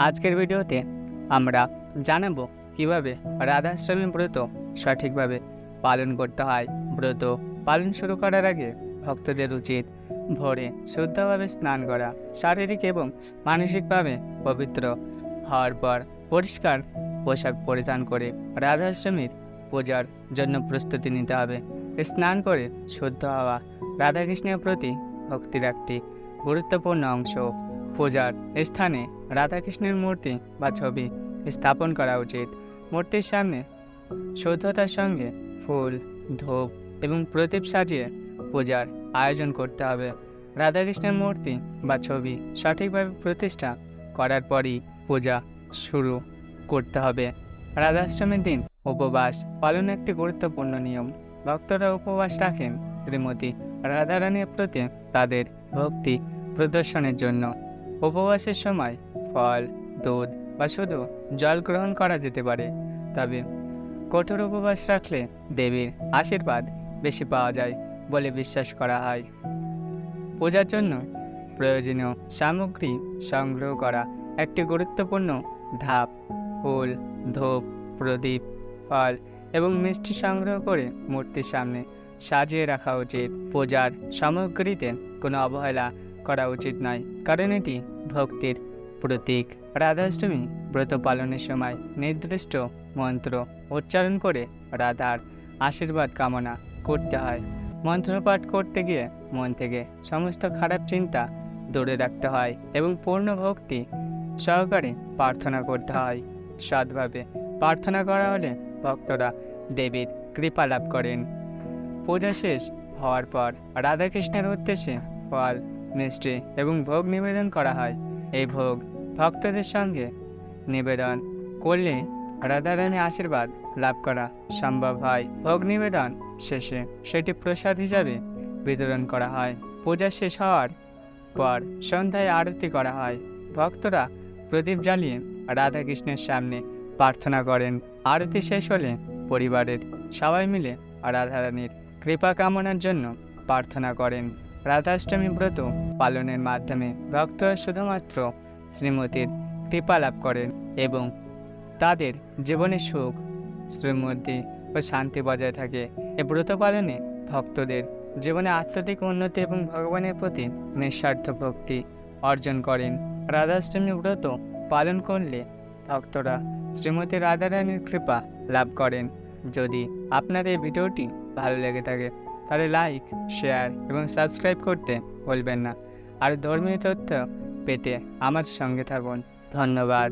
আজকের ভিডিওতে আমরা জানাবো কিভাবে রাধাষ্টমী ব্রত সঠিকভাবে পালন করতে হয়। ব্রত পালন শুরু করার আগে ভক্তদের উচিত ভোরে শুদ্ধভাবে স্নান করা, শারীরিক এবং মানসিকভাবে পবিত্র হওয়ার পর পরিষ্কার পোশাক পরিধান করে রাধাষ্টমীর পূজার জন্য প্রস্তুতি নিতে হবে। স্নান করে শুদ্ধ হওয়া রাধাকৃষ্ণের প্রতি ভক্তির একটি গুরুত্বপূর্ণ অংশ। পূজার স্থানে রাধাকৃষ্ণের মূর্তি বা ছবি স্থাপন করা উচিত। মূর্তির সামনে শুদ্ধতার সঙ্গে ফুল, ধূপ এবং প্রদীপ সাজিয়ে পূজার আয়োজন করতে হবে। রাধাকৃষ্ণের মূর্তি বা ছবি সঠিকভাবে প্রতিষ্ঠা করার পরই পূজা শুরু করতে হবে। রাধাষ্টমীর দিন উপবাস পালন একটি গুরুত্বপূর্ণ নিয়ম। ভক্তরা উপবাস রাখেন শ্রীমতী রাধারানীর প্রতি তাদের ভক্তি প্রদর্শনের জন্য। উপবাসের সময় ফল, দুধ বা শুধু জল গ্রহণ করা যেতে পারে, তবে কঠোর উপবাস রাখলে দেবীর আশীর্বাদ বেশি পাওয়া যায় বলে বিশ্বাস করা হয়। পূজার জন্য প্রয়োজনীয় সামগ্রী সংগ্রহ করা একটি গুরুত্বপূর্ণ ধাপ। ফুল, ধূপ, প্রদীপ, ফল এবং মিষ্টি সংগ্রহ করে মূর্তির সামনে সাজিয়ে রাখা উচিত। পূজার সামগ্রীতে কোনো অবহেলা করা উচিত নয়, কারণ এটি ভক্তির প্রতীক। রাধাষ্টমী ব্রত পালনের সময় নির্দিষ্ট মন্ত্র উচ্চারণ করে রাধার আশীর্বাদ কামনা করতে হয়। মন্ত্রপাঠ করতে গিয়ে মন থেকে সমস্ত খারাপ চিন্তা দূরে রাখতে হয় এবং পূর্ণ ভক্তি সহকারে প্রার্থনা করতে হয়। সৎভাবে প্রার্থনা করা হলে ভক্তরা দেবীর কৃপা লাভ করেন। পূজা শেষ হওয়ার পর রাধাকৃষ্ণের উদ্দেশ্যে ফল, মিষ্টি এবং ভোগ নিবেদন করা হয়। এই ভোগ ভক্তদের সঙ্গে নিবেদন করলে রাধারানীর আশীর্বাদ লাভ করা সম্ভব হয়। ভোগ নিবেদন শেষে সেটি প্রসাদ হিসাবে বিতরণ করা হয়। পূজা শেষ হওয়ার পর সন্ধ্যায় আরতি করা হয়। ভক্তরা প্রদীপ জ্বালিয়ে রাধাকৃষ্ণের সামনে প্রার্থনা করেন। আরতি শেষ হলে পরিবারের সবাই মিলে রাধারানীর কৃপা কামনার জন্য প্রার্থনা করেন। রাধাষ্টমী ব্রত পালনের মাধ্যমে ভক্তরা শুধুমাত্র শ্রীমতীর কৃপা লাভ করেন এবং তাদের জীবনে সুখ, সমৃদ্ধি ও শান্তি বজায় থাকে। এই ব্রত পালনে ভক্তদের জীবনে আধ্যাত্মিক উন্নতি এবং ভগবানের প্রতি নিঃস্বার্থ ভক্তি অর্জন করেন। রাধাষ্টমী ব্রত পালন করলে ভক্তরা শ্রীমতী রাধারানীর কৃপা লাভ করেন। যদি আপনার এই ভিডিওটি ভালো লেগে থাকে তাহলে লাইক, শেয়ার এবং সাবস্ক্রাইব করতে ভুলবেন না। আর ধর্মীয় তথ্য পেতে আমার সঙ্গে থাকুন। ধন্যবাদ।